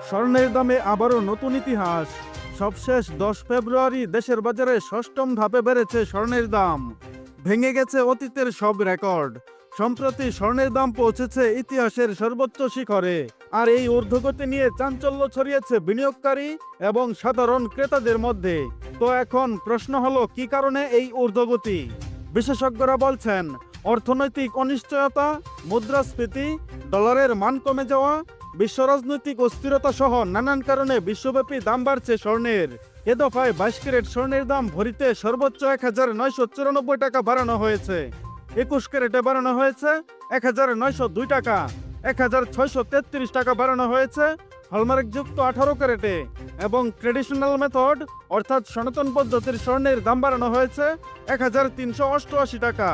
স্বর্ণের দামে আবারও নতুন ইতিহাস। সবশেষ 10 ফেব্রুয়ারি দেশের বাজারে ষষ্ঠম ধাপে বেড়েছে স্বর্ণের দাম। ভেঙে গেছে অতীতের সব রেকর্ড। সম্প্রতি স্বর্ণের দাম পৌঁছেছে ইতিহাসের সর্বোচ্চ শিখরে। আর এই ঊর্ধ্বগতি নিয়ে চাঞ্চল্য ছড়িয়েছে বিনিয়োগকারী এবং সাধারণ ক্রেতাদের মধ্যে। তো এখন প্রশ্ন হলো, কি কারণে এই ঊর্ধ্বগতি? বিশেষজ্ঞরা বলছেন, অর্থনৈতিক অনিশ্চয়তা, মুদ্রাস্ফীতি, ডলারের মান কমে যাওয়া, বিশ্ব রাজনৈতিক অস্থিরতা সহ নানান কারণে বিশ্বব্যাপী দাম বাড়ছে স্বর্ণের। এ দফায় 22 ক্যারেট স্বর্ণের দাম ভরিতে সর্বোচ্চ 1994 টাকা বাড়ানো হয়েছে। 21 ক্যারেটে বাড়ানো হয়েছে 1902 টাকা, 1633 টাকা বাড়ানো হয়েছে হলমার্কযুক্ত 18 ক্যারেটে, এবং ট্রেডিশনাল মেথড অর্থাৎ সনাতন পদ্ধতির স্বর্ণের দাম বাড়ানো হয়েছে 1388 টাকা।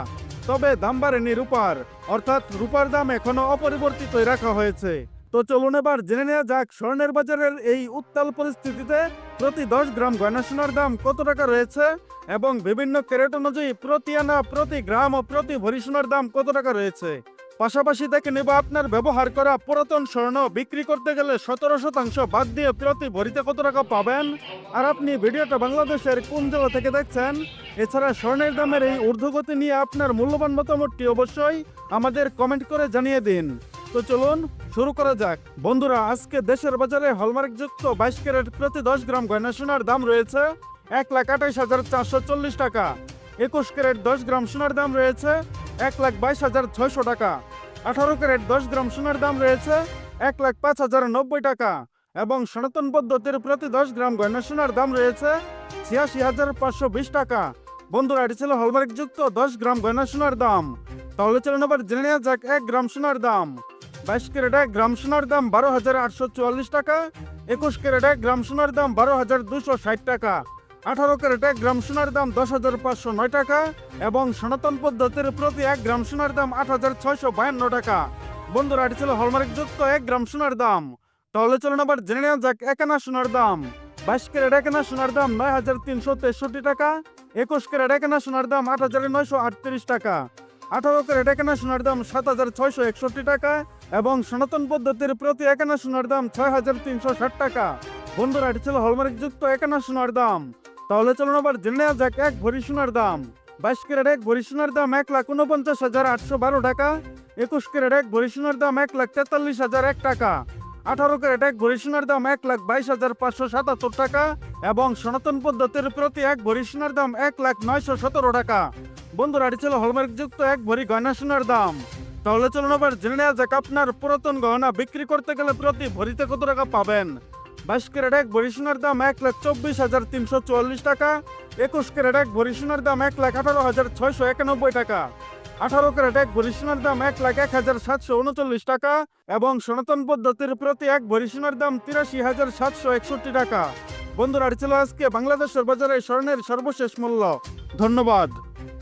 তবে দাম বাড়েনি রূপার, অর্থাৎ রূপার দাম এখনো অপরিবর্তিতই রাখা হয়েছে। তো চলুন এবার জেনে নেওয়া যাক স্বর্ণের বাজারের এই উত্তাল পরিস্থিতিতে প্রতি 10 গ্রাম গয়না সোনার দাম কত টাকা রয়েছে এবং বিভিন্ন ক্যারেট অনুযায়ী প্রতি আনা, প্রতি গ্রাম ও প্রতি ভরি সোনার দাম কত টাকা রয়েছে। পাশাপাশি দেখে নেব আপনার ব্যবহার করা পুরাতন স্বর্ণ বিক্রি করতে গেলে 17% বাদ দিয়ে প্রতি ভরিতে কত টাকা পাবেন। আর আপনি ভিডিওটা বাংলাদেশের কোন জেলা থেকে দেখছেন। এছাড়া স্বর্ণের দামের এই ঊর্ধ্বগতি নিয়ে আপনার মূল্যবান মতামতটি অবশ্যই আমাদের কমেন্ট করে জানিয়ে দিন। তো চলুন শুরু করা যাক। বন্ধুরা, আজকে দেশের বাজারে হলমার্কযুক্ত 22 ক্যারেট প্রতি 10 গ্রাম গয়না সোনার দাম রয়েছে 1,28,440 টাকা। 21 ক্যারেট 10 গ্রাম সোনার দাম রয়েছে 1,22,600 টাকা। 18 ক্যারেট 10 গ্রাম সোনার দাম রয়েছে 1,05,090 টাকা, এবং সনাতন পদ্ধতির প্রতি 10 গ্রাম গয়না সোনার দাম রয়েছে 86,520 টাকা। বন্ধুরা, এটি ছিল হলমার্কযুক্ত 10 গ্রাম গয়না সোনার দাম। তাহলে চলুন আবার জেনে নেওয়া যাক 1 গ্রাম সোনার দাম। 22 ক্যারেট 1 গ্রাম সোনার দাম 12,844 টাকা। 21 ক্যারেট 1 গ্রাম সোনার দাম 12,260 টাকা। 18 ক্যারেট 1 গ্রাম সোনার দাম 10,509 টাকা, এবং সনাতন পদ্ধতির প্রতি 1 গ্রাম সোনার দাম 8,652 টাকা। বন্ধুরা, এটি ছিল হলমার্কযুক্ত 1 গ্রাম সোনার দাম। তাহলে চলুন আবার জেনে নেওয়া যাক 1 আনা সোনার দাম। 22 ক্যারেট 1 আনা সোনার দাম 9,363 টাকা। 21 ক্যারেট 1 আনা সোনার দাম 8,938 টাকা। 18 ক্যারেট 1 আনা সোনার দাম 7,661 টাকা, এবং সনাতন পদ্ধতির প্রতি 1 আনা সোনার দাম 6,360 টাকা। বন্ধুরা, এটি ছিল হলমার্কযুক্ত 1 আনা সোনার দাম। তাহলে চলুন আবার জেনে নেওয়া যাক 1 ভরি সোনার দাম। 22 ক্যারেট 1 ভরি সোনার দাম 1,49,812 টাকা। 21 ক্যারেট 1 ভরি সোনার দাম 1,43,001 টাকা। 18 ক্যারেট 1 ভরি সোনার দাম 1,22,577 টাকা, এবং সনাতন পদ্ধতির প্রতি 1 ভরি সোনার দাম 1,09,17 টাকা। বন্ধুরা, এটি ছিল হলমার্কযুক্ত 1 ভরি গয়না সোনার দাম। তাহলে চলুন আবার জেনে নেওয়া যাক আপনার পুরাতন গয়না বিক্রি করতে গেলে প্রতি ভরিতে কত টাকা পাবেন। 22 ক্যারেট 1 ভরি সোনার দাম 1,24,344 টাকা। 21 ক্যারেট 1 ভরি সোনার দাম 1,18,691 টাকা। 18 ক্যারেট 1 ভরি সোনার দাম 1,01,739 টাকা, এবং সনাতন পদ্ধতির প্রতি 1 ভরি সোনার দাম 83,761 টাকা। বন্ধুরা, এটি ছিল আজকে বাংলাদেশের বাজারে স্বর্ণের সর্বশেষ মূল্য। ধন্যবাদ।